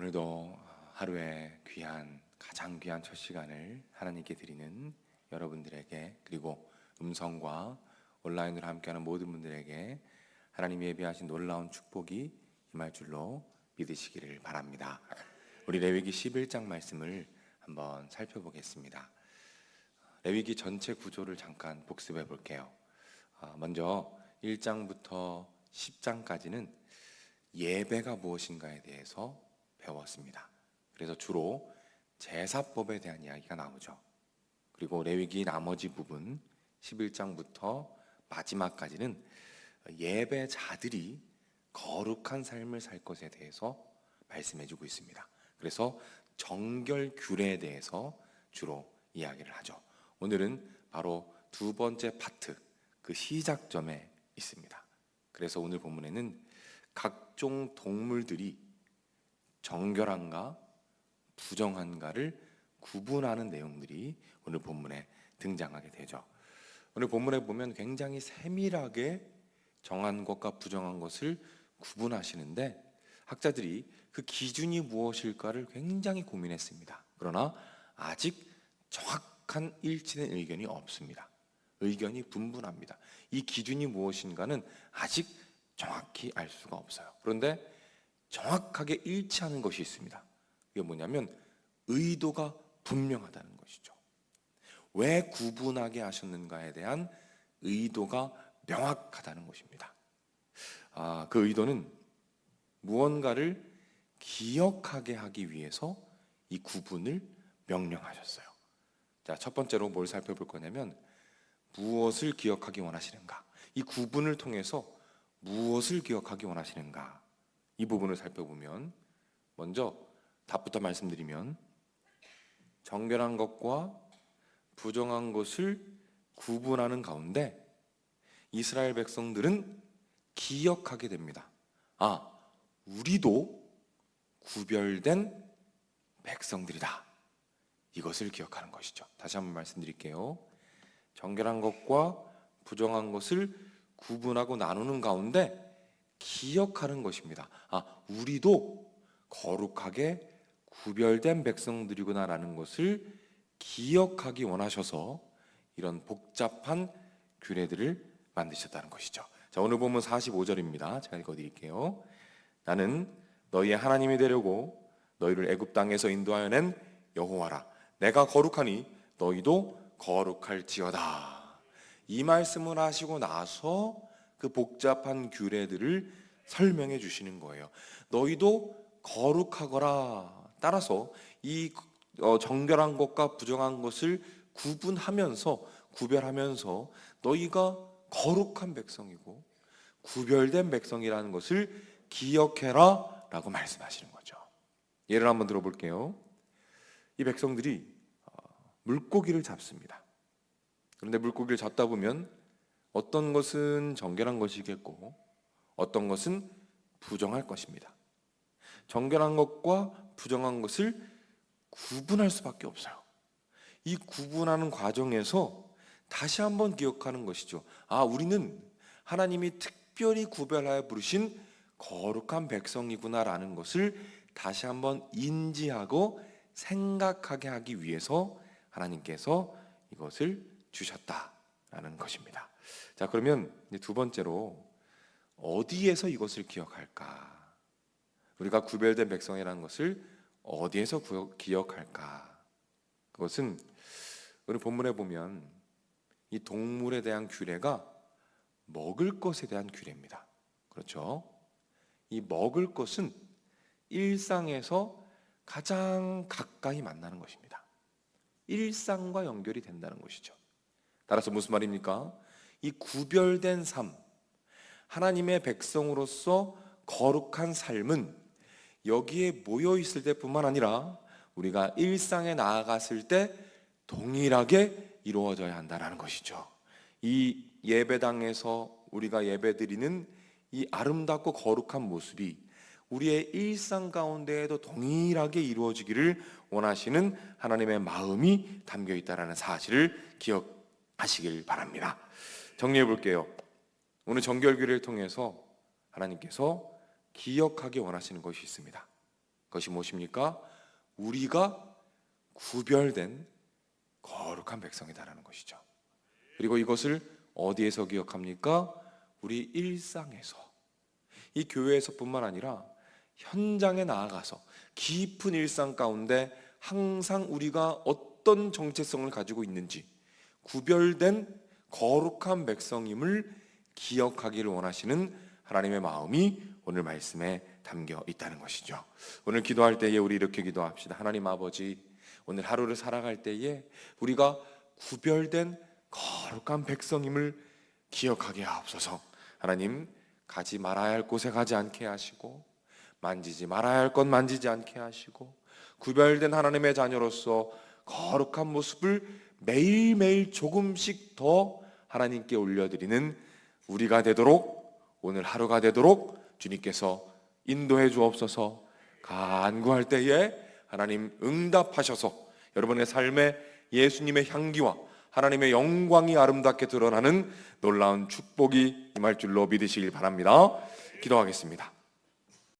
오늘도 하루의 가장 귀한 첫 시간을 하나님께 드리는 여러분들에게, 그리고 음성과 온라인으로 함께하는 모든 분들에게 하나님이 예비하신 놀라운 축복이 임할 줄로 믿으시기를 바랍니다. 우리 레위기 11장 말씀을 한번 살펴보겠습니다. 레위기 전체 구조를 잠깐 복습해 볼게요. 먼저 1장부터 10장까지는 예배가 무엇인가에 대해서 배웠습니다. 그래서 주로 제사법에 대한 이야기가 나오죠. 그리고 레위기 나머지 부분 11장부터 마지막까지는 예배자들이 거룩한 삶을 살 것에 대해서 말씀해주고 있습니다. 그래서 정결 규례에 대해서 주로 이야기를 하죠. 오늘은 바로 두 번째 파트, 그 시작점에 있습니다. 그래서 오늘 본문에는 각종 동물들이 정결한가 부정한가를 구분하는 내용들이 오늘 본문에 등장하게 되죠. 오늘 본문에 보면 굉장히 세밀하게 정한 것과 부정한 것을 구분하시는데, 학자들이 그 기준이 무엇일까를 굉장히 고민했습니다. 그러나 아직 정확한 일치된 의견이 없습니다. 의견이 분분합니다. 이 기준이 무엇인가는 아직 정확히 알 수가 없어요. 그런데 정확하게 일치하는 것이 있습니다. 이게 뭐냐면 의도가 분명하다는 것이죠. 왜 구분하게 하셨는가에 대한 의도가 명확하다는 것입니다. 그 의도는 무언가를 기억하게 하기 위해서 이 구분을 명령하셨어요. 자, 첫 번째로 뭘 살펴볼 거냐면 무엇을 기억하기 원하시는가, 이 구분을 통해서 무엇을 기억하기 원하시는가, 이 부분을 살펴보면, 먼저 답부터 말씀드리면 정결한 것과 부정한 것을 구분하는 가운데 이스라엘 백성들은 기억하게 됩니다. 우리도 구별된 백성들이다. 이것을 기억하는 것이죠. 다시 한번 말씀드릴게요. 정결한 것과 부정한 것을 구분하고 나누는 가운데 기억하는 것입니다. 우리도 거룩하게 구별된 백성들이구나라는 것을 기억하기 원하셔서 이런 복잡한 규례들을 만드셨다는 것이죠. 자, 오늘 본문 45절입니다. 제가 읽어드릴게요. 나는 너희의 하나님이 되려고 너희를 애굽 땅에서 인도하여 낸 여호와라. 내가 거룩하니 너희도 거룩할지어다. 이 말씀을 하시고 나서 그 복잡한 규례들을 설명해 주시는 거예요. 너희도 거룩하거라. 따라서 이 정결한 것과 부정한 것을 구별하면서 너희가 거룩한 백성이고 구별된 백성이라는 것을 기억해라 라고 말씀하시는 거죠. 예를 한번 들어볼게요. 이 백성들이 물고기를 잡습니다. 그런데 물고기를 잡다 보면 어떤 것은 정결한 것이겠고 어떤 것은 부정할 것입니다. 정결한 것과 부정한 것을 구분할 수밖에 없어요. 이 구분하는 과정에서 다시 한번 기억하는 것이죠. 우리는 하나님이 특별히 구별하여 부르신 거룩한 백성이구나라는 것을 다시 한번 인지하고 생각하게 하기 위해서 하나님께서 이것을 주셨다라는 것입니다. 자, 그러면 두 번째로 어디에서 이것을 기억할까? 우리가 구별된 백성이라는 것을 어디에서 기억할까? 그것은 우리 본문에 보면 이 동물에 대한 규례가 먹을 것에 대한 규례입니다. 그렇죠? 이 먹을 것은 일상에서 가장 가까이 만나는 것입니다. 일상과 연결이 된다는 것이죠. 따라서 무슨 말입니까? 이 구별된 삶, 하나님의 백성으로서 거룩한 삶은 여기에 모여 있을 때뿐만 아니라 우리가 일상에 나아갔을 때 동일하게 이루어져야 한다는 것이죠. 이 예배당에서 우리가 예배드리는 이 아름답고 거룩한 모습이 우리의 일상 가운데에도 동일하게 이루어지기를 원하시는 하나님의 마음이 담겨 있다는 사실을 기억하시길 바랍니다. 정리해 볼게요. 오늘 정결규례를 통해서 하나님께서 기억하기 원하시는 것이 있습니다. 그것이 무엇입니까? 우리가 구별된 거룩한 백성이다라는 것이죠. 그리고 이것을 어디에서 기억합니까? 우리 일상에서, 이 교회에서뿐만 아니라 현장에 나아가서 깊은 일상 가운데 항상 우리가 어떤 정체성을 가지고 있는지, 구별된 거룩한 백성임을 기억하기를 원하시는 하나님의 마음이 오늘 말씀에 담겨 있다는 것이죠. 오늘 기도할 때에 우리 이렇게 기도합시다. 하나님 아버지, 오늘 하루를 살아갈 때에 우리가 구별된 거룩한 백성임을 기억하게 하옵소서. 하나님, 가지 말아야 할 곳에 가지 않게 하시고, 만지지 말아야 할 것 만지지 않게 하시고, 구별된 하나님의 자녀로서 거룩한 모습을 매일매일 조금씩 더 하나님께 올려드리는 우리가 되도록, 오늘 하루가 되도록 주님께서 인도해 주옵소서. 간구할 때에 하나님 응답하셔서 여러분의 삶에 예수님의 향기와 하나님의 영광이 아름답게 드러나는 놀라운 축복이 임할 줄로 믿으시길 바랍니다. 기도하겠습니다.